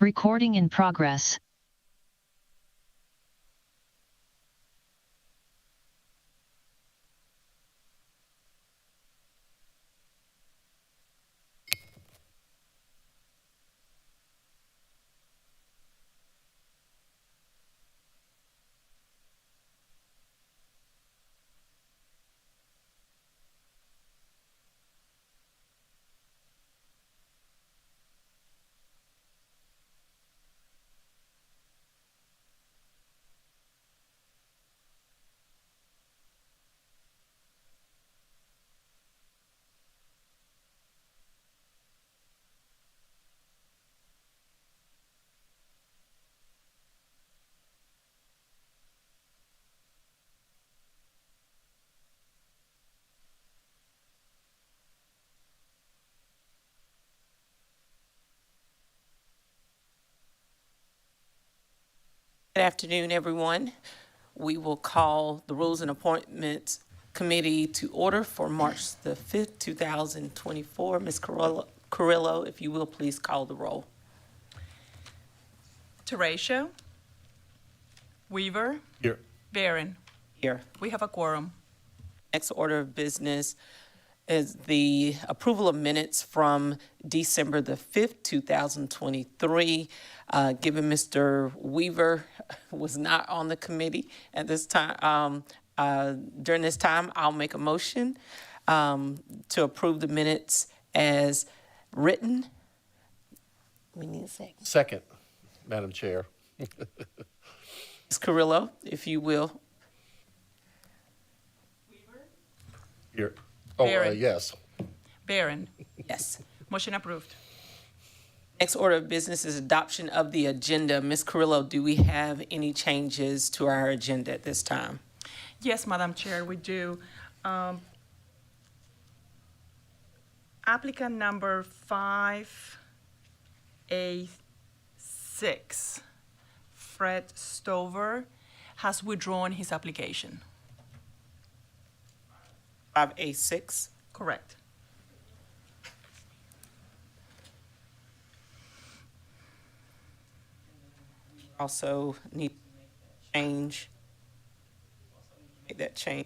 Recording in progress. Good afternoon, everyone. We will call the Rules and Appointments Committee to order for March the 5th, 2024. Ms. Carrillo, if you will, please call the roll. Teratio. Weaver. Here. Barron. Here. We have a quorum. Next order of business is the approval of minutes from December the 5th, 2023. Given Mr. Weaver was not on the committee at this time, during this time, I'll make a motion to approve the minutes as written. We need a second. Second, Madam Chair. Ms. Carrillo, if you will. Here. Oh, Barron. yes. Barron. Yes. Motion approved. Next order of business is adoption of the agenda. Ms. Carrillo, do we have any changes to our agenda at this time? Yes, Madam Chair, we do. Applicant number 5A6, Fred Stover, has withdrawn his application. 5A6. Correct. Also need to make that change.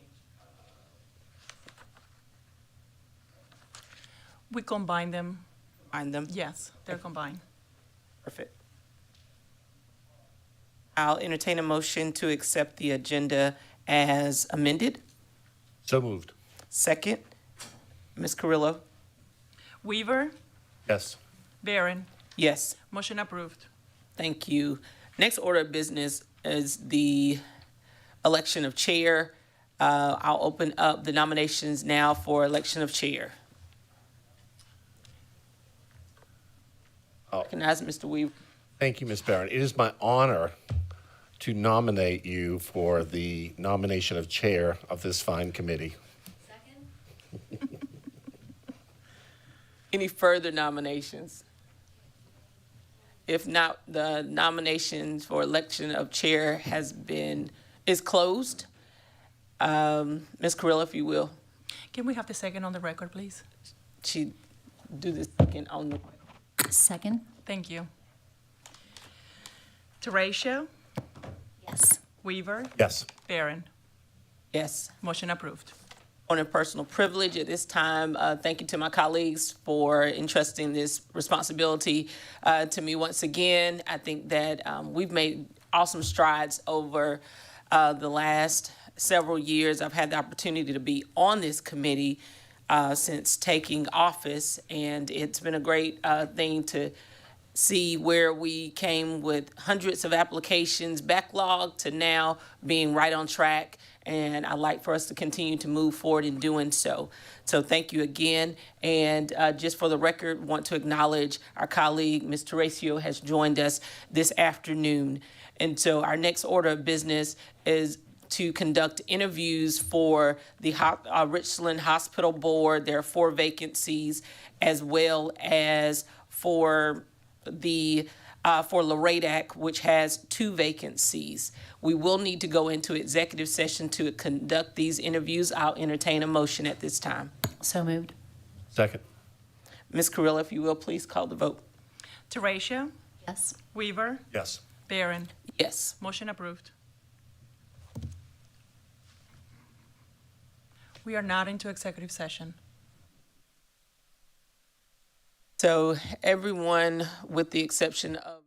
We combine them. Find them. Yes, they're combined. Perfect. I'll entertain a motion to accept the agenda as amended. So moved. Second, Ms. Carrillo. Weaver. Yes. Barron. Yes, Motion approved. thank you. Next order of business is the election of chair. I'll open up the nominations now for election of chair. Recognize Mr. Weaver. Thank you, Ms. Barron. It is my honor to nominate you for the nomination of chair of this fine committee. Any further nominations? If not, the nominations for election of chair is closed. Ms. Carrillo, if you will, Can we have the second on the record, please? she do the second on the. Second? Thank you. Teratio. Yes. Weaver. Yes. Barron. Yes. Motion approved. On a personal privilege at this time, thank you to my colleagues for entrusting this responsibility to me once again. I think that we've made awesome strides over the last several years. I've had the opportunity to be on this committee since taking office, and it's been a great thing to see where we came with hundreds of applications backlogged to now being right on track. And I'd like for us to continue to move forward in doing so. So thank you again. And just for the record, want to acknowledge our colleague, Ms. Teratio, has joined us this afternoon. And so our next order of business is to conduct interviews for the Richland Hospital Board. There are 4 vacancies, as well as for the for LRADAC, which has 2 vacancies. We will need to go into executive session to conduct these interviews. I'll entertain a motion at this time. So moved. Second. Ms. Carrillo, if you will, please call the vote. Teratio. Yes. Weaver, Yes. Barron. Yes. Motion approved. We are not into executive session. So everyone, with the exception of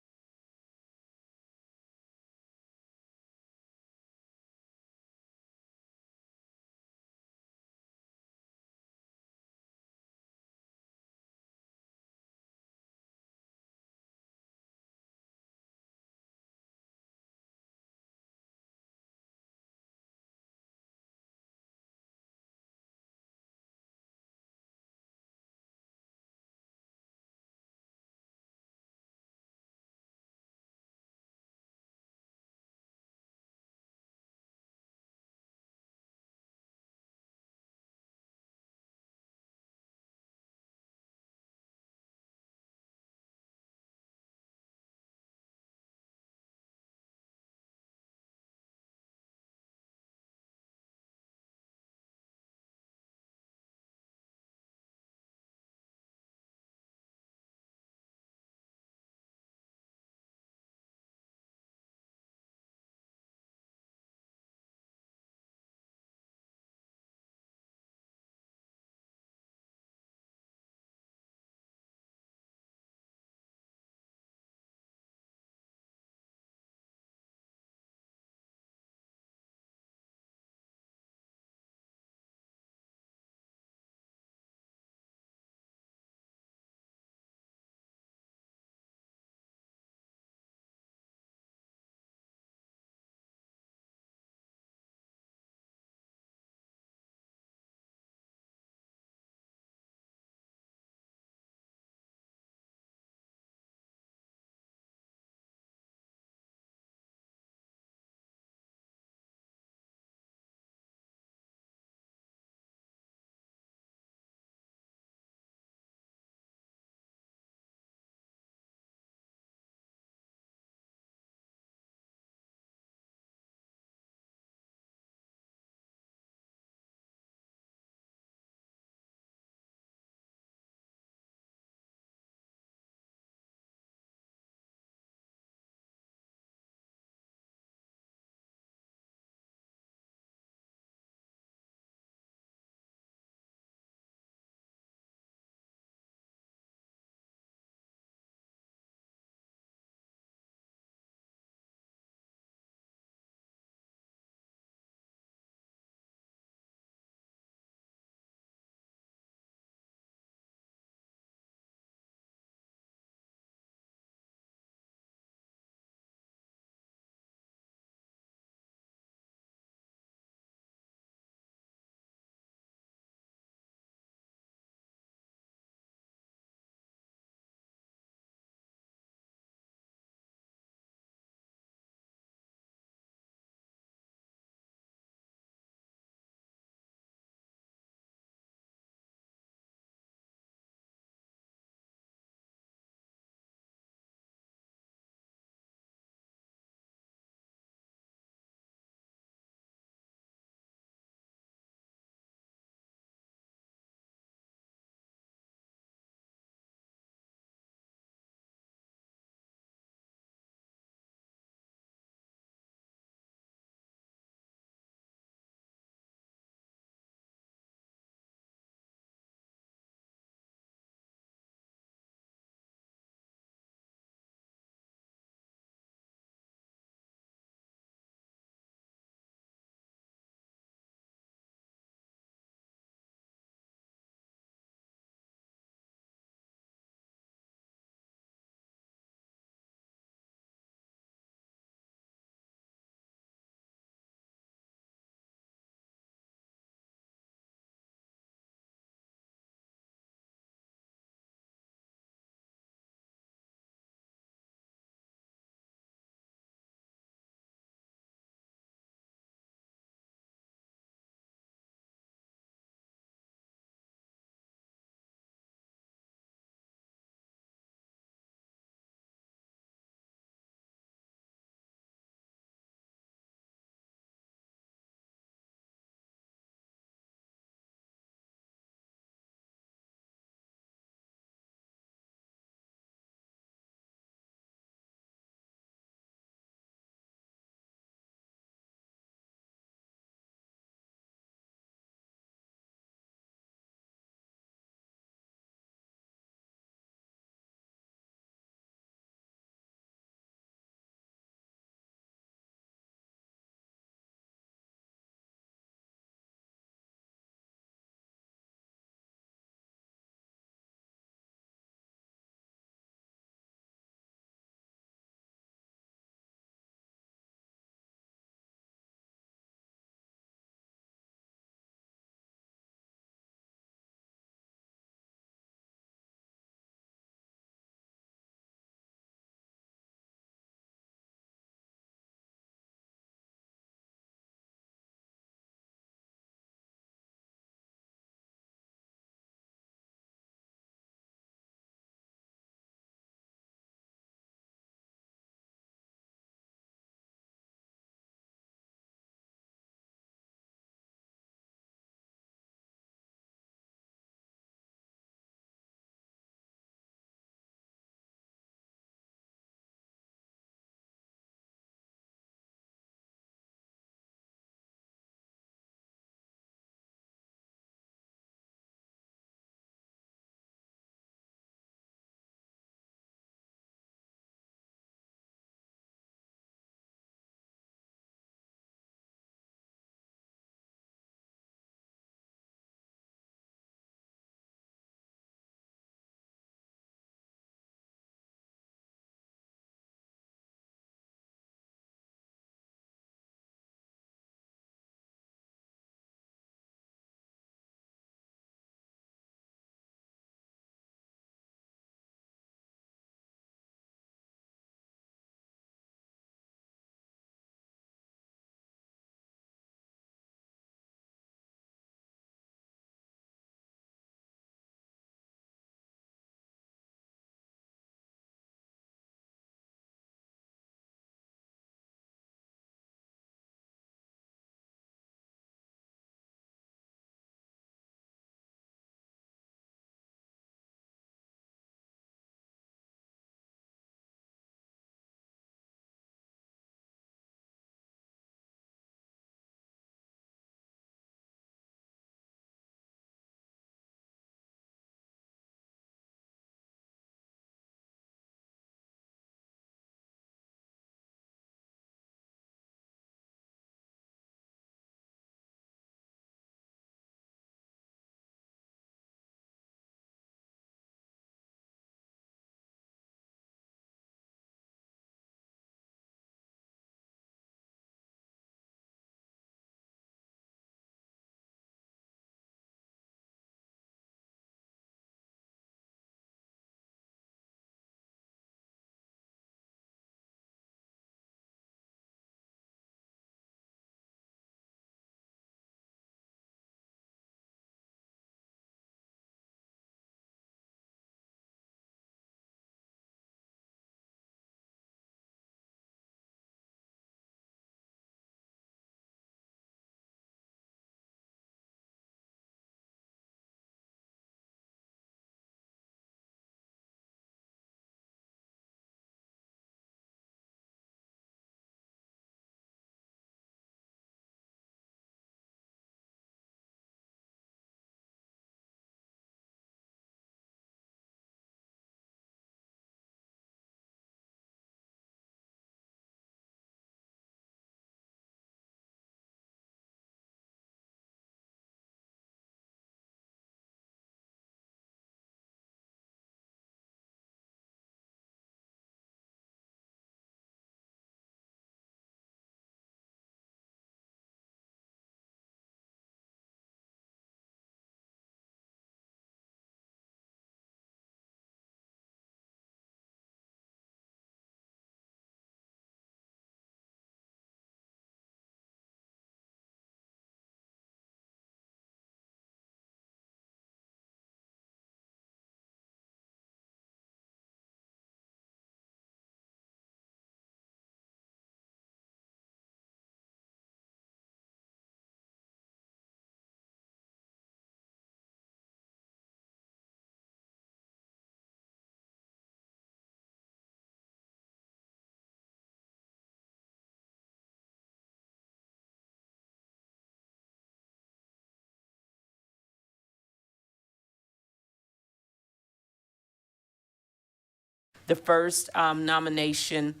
The first nomination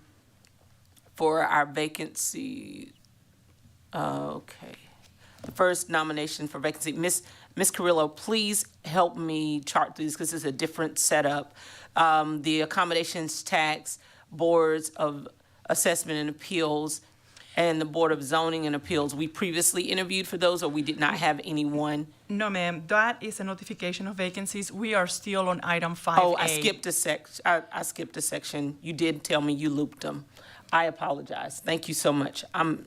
for our vacancy, okay. The first nomination for vacancy, Ms. Carrillo, please help me chart through this because it's a different setup. The accommodations tax, boards of assessment and appeals, and the Board of Zoning and Appeals. We previously interviewed for those, or we did not have anyone? No, ma'am, that is a notification of vacancies. We are still on item 5A. Oh, I skipped a section. You did tell me you looped them. I apologize. Thank you so much. I'm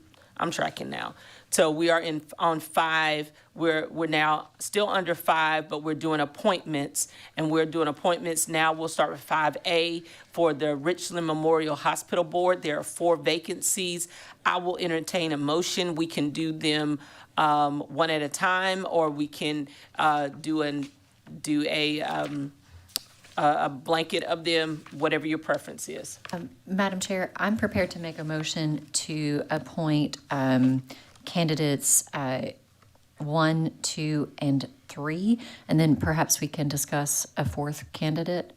tracking now. So we are on 5. We're now still under 5, but we're doing appointments, and we're doing appointments now. We'll start with 5A for the Richland Memorial Hospital Board. There are 4 vacancies. I will entertain a motion. We can do them one at a time, or we can do a blanket of them, whatever your preference is. Madam Chair, I'm prepared to make a motion to appoint candidates 1, 2, and 3, and then perhaps we can discuss a 4th candidate.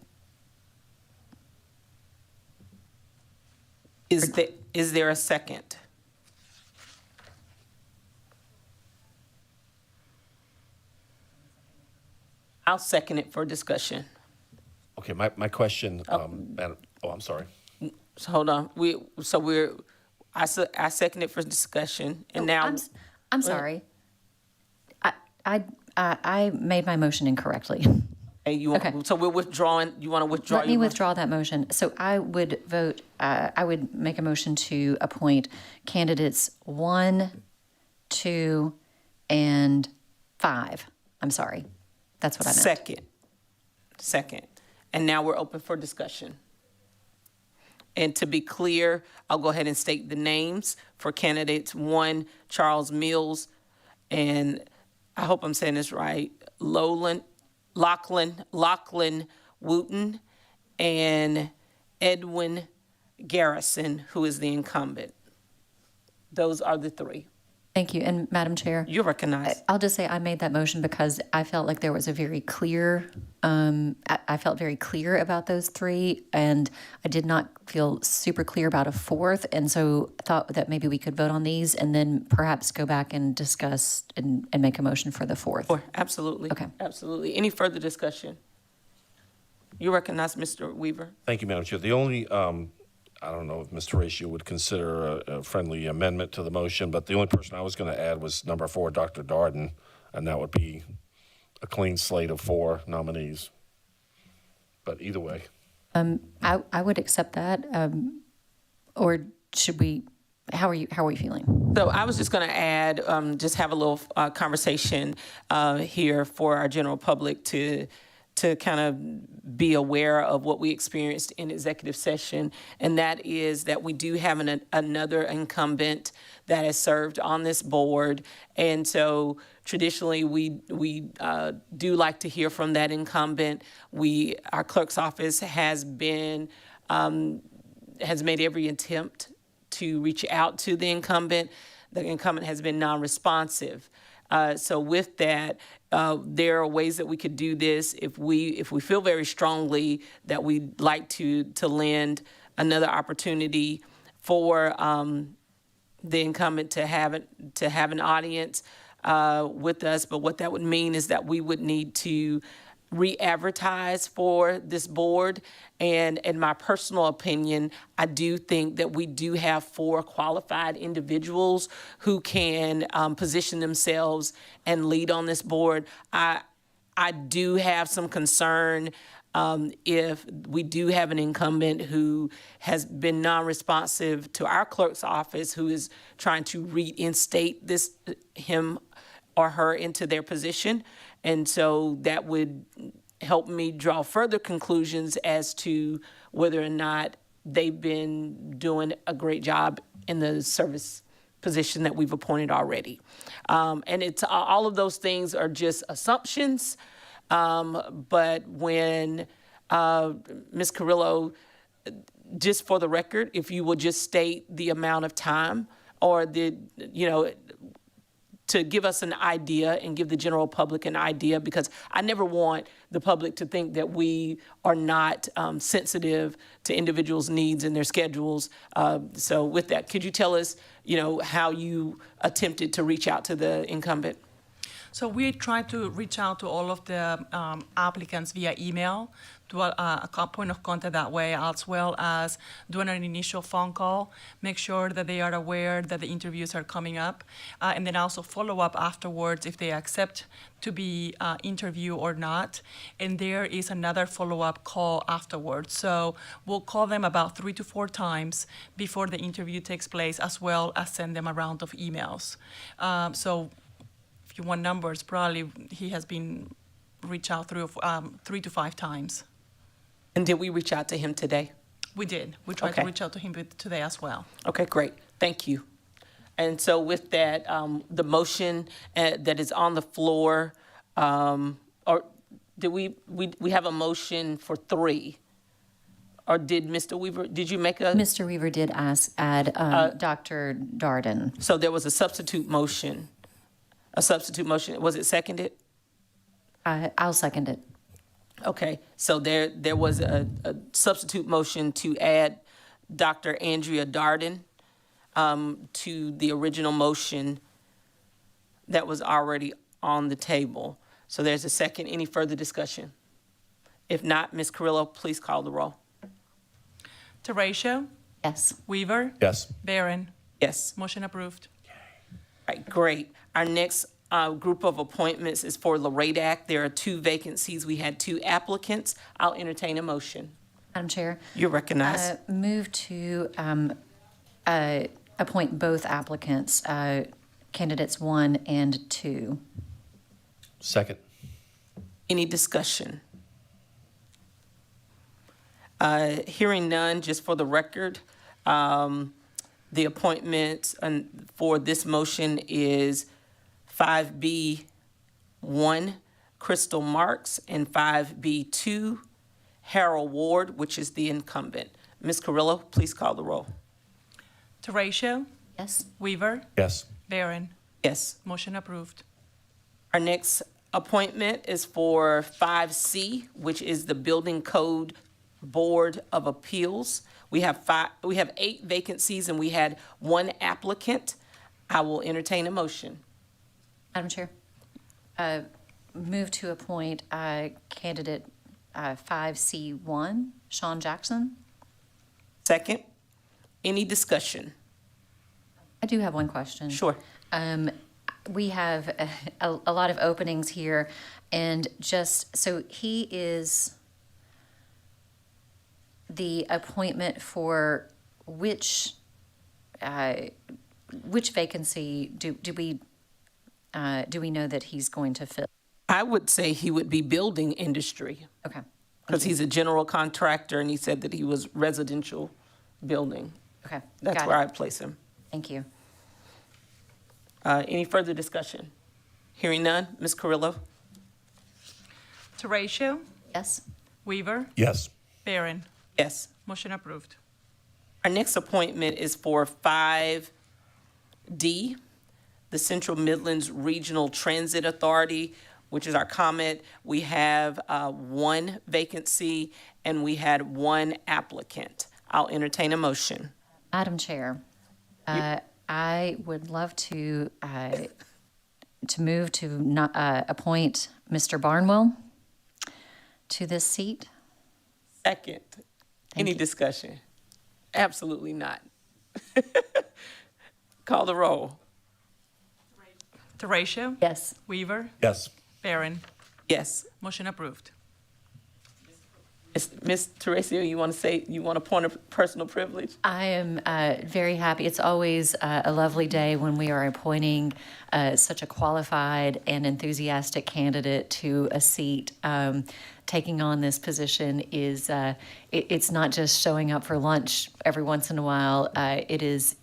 Is there a second? I'll second it for discussion. Okay, my question, Madam, I'm sorry. So hold on. I second it for discussion, and now. I'm sorry. I made my motion incorrectly. And Okay. so we're withdrawing. You want to withdraw? Let me your motion? withdraw that motion. So I would vote, I would make a motion to appoint candidates 1, 2, and 5. I'm sorry. That's what I meant. Second. And now we're open for discussion. And to be clear, I'll go ahead and state the names for candidates. 1, Charles Mills, and I hope I'm saying this right, Lachlan Wooten, and Edwin Garrison, who is the incumbent. Those are the 3. Thank you. And Madam Chair, You're recognized. I'll just say I made that motion because I felt like there was a very clear, I felt very clear about those 3, and I did not feel super clear about a 4th, and so I thought that maybe we could vote on these and then perhaps go back and discuss and make a motion for the 4th. Absolutely. Okay. Absolutely. Any further discussion? You recognize Mr. Weaver? Thank you, Madam Chair. The only, I don't know if Mr. Horatio would consider a friendly amendment to the motion, but the only person I was going to add was number 4, Dr. Darden, and that would be a clean slate of 4 nominees. But either way. I would accept that, or should we, how are you feeling? So I was just going to add, just have a little conversation here for our general public to kind of be aware of what we experienced in executive session, and that is that we do have another incumbent that has served on this board, and so traditionally we do like to hear from that incumbent. Our clerk's office has made every attempt to reach out to the incumbent. The incumbent has been non-responsive. So with that, there are ways that we could do this if we feel very strongly that we'd like to lend another opportunity for the incumbent to have an audience with us. But what that would mean is that we would need to re-advertise for this board. And in my personal opinion, I do think that we do have 4 qualified individuals who can position themselves and lead on this board. I do have some concern if we do have an incumbent who has been non-responsive to our clerk's office, who is trying to reinstate him or her into their position. And so that would help me draw further conclusions as to whether or not they've been doing a great job in the service position that we've appointed already. And it's all of those things are just assumptions. But when Ms. Carrillo, just for the record, if you will just state the amount of time or to give us an idea and give the general public an idea, because I never want the public to think that we are not sensitive to individuals' needs and their schedules. So with that, could you tell us, how you attempted to reach out to the incumbent? So we tried to reach out to all of the applicants via email, to a point of contact that way, as well as doing an initial phone call, make sure that they are aware that the interviews are coming up, and then also follow up afterwards if they accept to be interviewed or not. And there is another follow-up call afterwards. So we'll call them about 3 to 4 times before the interview takes place, as well as send them a round of emails. So if you want numbers, probably he has been reached out 3 to 5 times. And did we reach out to him today? We did. We tried Okay. to reach out to him today as well. Okay, great. Thank you. And so with that, the motion that is on the floor, or did we have a motion for 3? Or did Mr. Weaver, did you make a? Mr. Weaver did add Dr. Darden. So there was a substitute motion. Was it seconded? I'll second it. Okay, so there was a substitute motion to add Dr. Andrea Darden to the original motion that was already on the table. So there's a second. Any further discussion? If not, Ms. Carrillo, please call the roll. Teratio, Yes. Weaver, Yes. Barron. Yes. Motion approved. All right, great. Our next group of appointments is for LaRadac. There are 2 vacancies. We had 2 applicants. I'll entertain a motion. Madam Chair, You're recognized. move to appoint both applicants, candidates 1 and 2. Second. Any discussion? Hearing none, just for the record, the appointment for this motion is 5B1, Crystal Marks, and 5B2, Harold Ward, which is the incumbent. Ms. Carrillo, please call the roll. Teratio, Yes. Weaver, Yes. Barron. Yes. Motion approved. Our next appointment is for 5C, which is the Building Code Board of Appeals. We have 8 vacancies, and we had 1 applicant. I will entertain a motion. Madam Chair, move to appoint candidate 5C1, Sean Jackson. Second, any discussion? I do have one question. Sure. We have a lot of openings here, and so he is the appointment for which vacancy do we know that he's going to fill? I would say he would be building industry, Okay. because he's a general contractor, and he said that he was residential building. Okay. That's Got where it. I'd place him. Thank you. Any further discussion? Hearing none, Ms. Carrillo? Teratio, Yes. Weaver, Yes. Barron. Yes. Motion approved. Our next appointment is for 5D, the Central Midlands Regional Transit Authority, which is our comment. We have 1 vacancy, and we had 1 applicant. I'll entertain a motion. Madam Chair, I would love to move to appoint Mr. Barnwell to this seat. Second, any you. discussion? Absolutely not. Call the roll. Teratio, Yes. Weaver, Yes. Barron. Yes. Motion approved. Ms. Teresio, you want to point of personal privilege? I am very happy. It's always a lovely day when we are appointing such a qualified and enthusiastic candidate to a seat. Taking on this position is it's not just showing up for lunch every once in a while. It is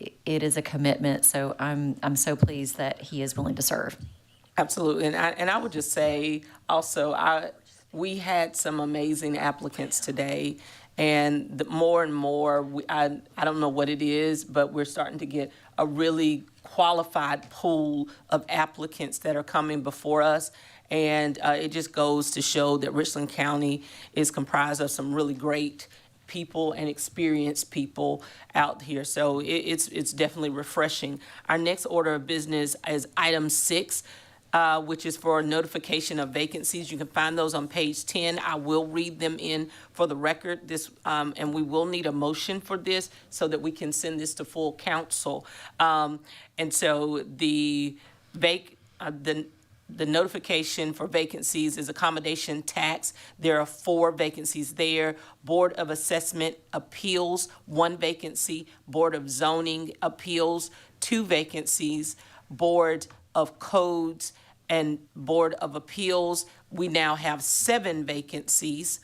a commitment. So I'm so pleased that he is willing to serve. Absolutely, and I would just say also, we had some amazing applicants today, And more and more, I don't know what it is, but we're starting to get a really qualified pool of applicants that are coming before us. And it just goes to show that Richland County is comprised of some really great people and experienced people out here. So it's definitely refreshing. Our next order of business is item 6, which is for notification of vacancies. You can find those on page 10. I will read them in for the record. And we will need a motion for this so that we can send this to full council. And so the notification for vacancies is accommodation tax. There are 4 vacancies there. Board of Assessment Appeals, 1 vacancy. Board of Zoning Appeals, 2 vacancies. Board of Codes and Board of Appeals, we now have 7 vacancies.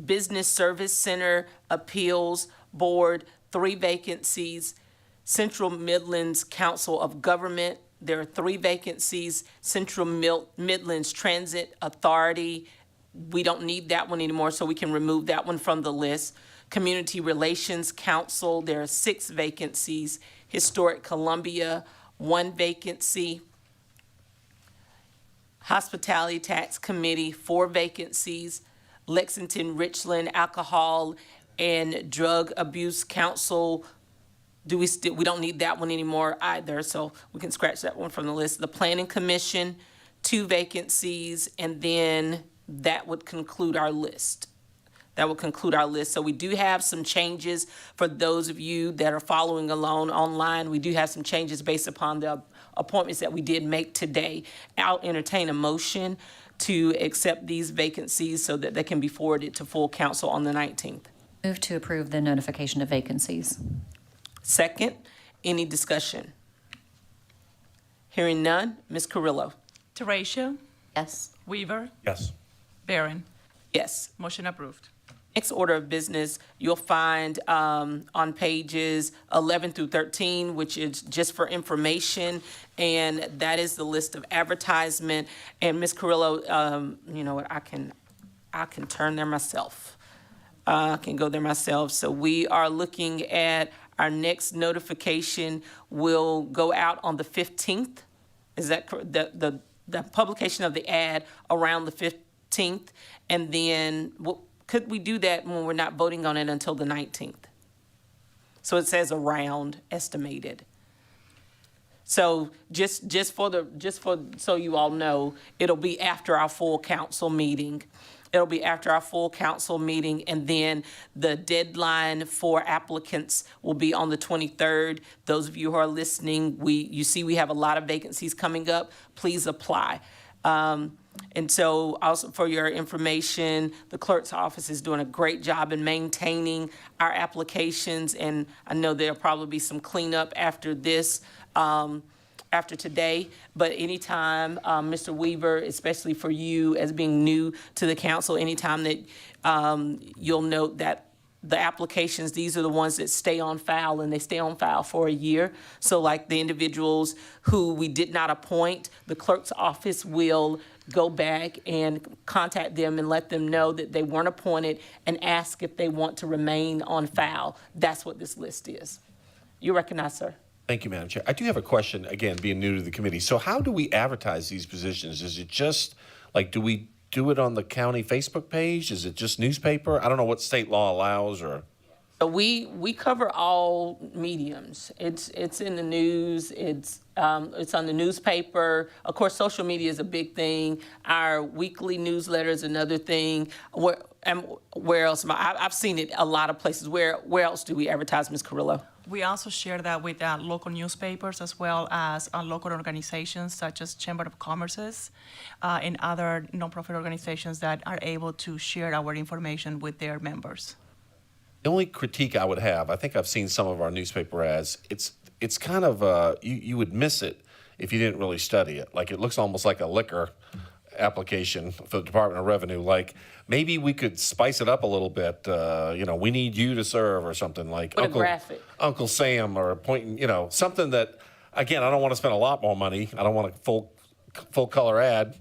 Business Service Center Appeals Board, 3 vacancies. Central Midlands Council of Government, there are 3 vacancies. Central Midlands Transit Authority, we don't need that one anymore, so we can remove that one from the list. Community Relations Council, there are 6 vacancies. Historic Columbia, 1 vacancy. Hospitality Tax Committee, 4 vacancies. Lexington Richland Alcohol and Drug Abuse Council, we don't need that one anymore either, so we can scratch that one from the list. The Planning Commission, 2 vacancies, and then that would conclude our list. So we do have some changes for those of you that are following along online. We do have some changes based upon the appointments that we did make today. I'll entertain a motion to accept these vacancies so that they can be forwarded to full council on the 19th. Move to approve the notification of vacancies. Second, any discussion? Hearing none, Ms. Carrillo. Teratio, Yes. Weaver, Yes. Barron. Yes. Motion approved. Next order of business, you'll find on pages 11 through 13, which is just for information, and that is the list of advertisement. And Ms. Carrillo, you know what, I can turn there myself. I can go there myself. So we are looking at our next notification will go out on the 15th. Is that correct? The publication of the ad around the 15th, and then could we do that when we're not voting on it until the 19th? So it says around estimated. So just so you all know, it'll be after our full council meeting. And then the deadline for applicants will be on the 23rd. Those of you who are listening, you see we have a lot of vacancies coming up. Please apply. And so also for your information, the clerk's office is doing a great job in maintaining our applications, and I know there'll probably be some cleanup after this, after today, but anytime, Mr. Weaver, especially for you as being new to the council, anytime that you'll note that the applications, these are the ones that stay on file, and they stay on file for a year. So like the individuals who we did not appoint, the clerk's office will go back and contact them and let them know that they weren't appointed and ask if they want to remain on file. That's what this list is. You recognize, sir. Thank you, Madam Chair. I do have a question, again, being new to the committee. So how do we advertise these positions? Is it just, like, do we do it on the county Facebook page? Is it just newspaper? I don't know what state law allows, or... So we cover all mediums. It's in the news. It's on the newspaper. Of course, social media is a big thing. Our weekly newsletter is another thing. Where else? I've seen it a lot of places. Where else do we advertise, Ms. Carrillo? We also share that with local newspapers as well as local organizations such as Chamber of Commerce's and other nonprofit organizations that are able to share our information with their members. The only critique I would have, I think I've seen some of our newspaper ads, it's kind of, you would miss it if you didn't really study it. Like, it looks almost like a liquor application for the Department of Revenue. Like, maybe we could spice it up a little bit. We need you to serve, or something like Uncle Sam, or pointing, something that, again, I don't want to spend a lot more money. I don't want a full color ad,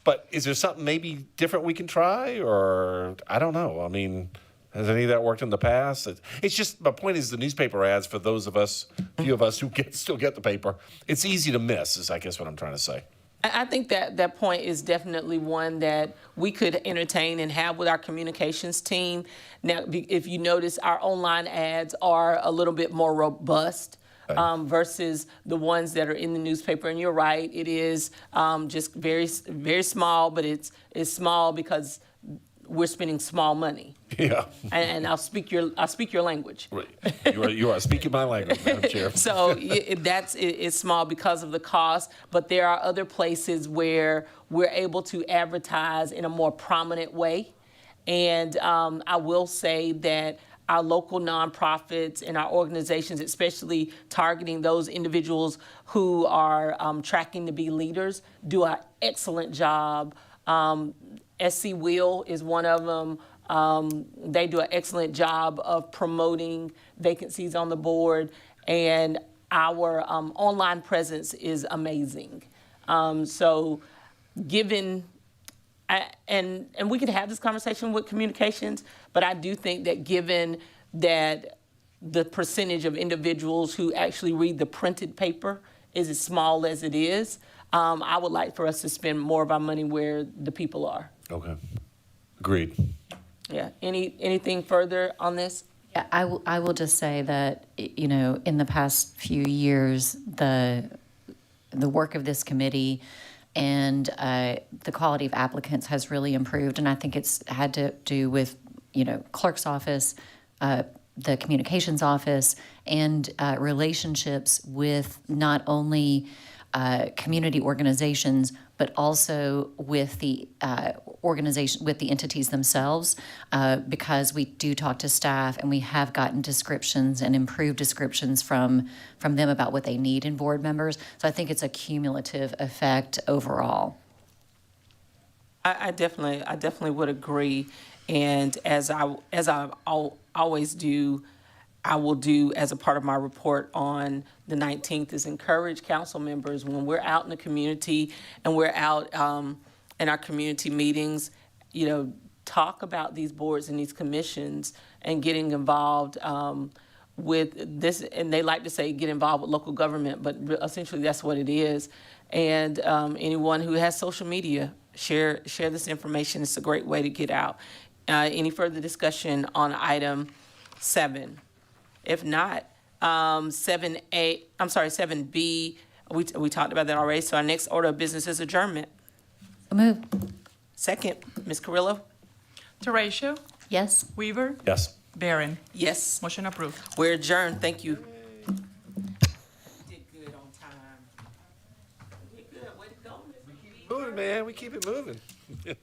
But is there something maybe different we can try, or I don't know. I mean, has any of that worked in the past? It's just, my point is the newspaper ads, for those of us, few of us who still get the paper, it's easy to miss, is I guess what I'm trying to say. I think that point is definitely one that we could entertain and have with our communications team. Now, if you notice, our online ads are a little bit more robust versus the ones that are in the newspaper. And you're right, it is just very, very small, but it's small because we're spending small money. Yeah. And I'll speak your language. Right. You are speaking my language, Madam Chair. So it's small because of the cost, but there are other places where we're able to advertise in a more prominent way. And I will say that our local nonprofits and our organizations, especially targeting those individuals who are tracking to be leaders, do an excellent job. SC Will is one of them. They do an excellent job of promoting vacancies on the board, and our online presence is amazing. So given, and we could have this conversation with communications, but I do think that given that the percentage of individuals who actually read the printed paper is as small as it is, I would like for us to spend more of our money where the people are. Okay. Agreed. Yeah. Anything further on this? Yeah, I will just say that, you know, in the past few years, the work of this committee and the quality of applicants has really improved, and I think it's had to do with, you know, clerk's office, the communications office, and relationships with not only community organizations, but also with the organization, with the entities themselves, because we do talk to staff and we have gotten descriptions and improved descriptions from them about what they need in board members. So I think it's a cumulative effect overall. I definitely would agree, and as I always do, I will do as a part of my report on the 19th is encourage council members when we're out in the community and we're out in our community meetings, you know, talk about these boards and these commissions and getting involved with this. And they like to say get involved with local government, but essentially that's what it is. And anyone who has social media, share this information. It's a great way to get out. Any further discussion on item 7? If not, 7B, we talked about that already. So our next order of business is adjournment. So moved. Second, Ms. Carrillo? Teratio, Yes. Weaver, Yes. Barron. Yes, Motion approved. we're adjourned. Thank you. Did good on time. Did good. Way to go, Ms. Moving, man. We keep it moving. Great.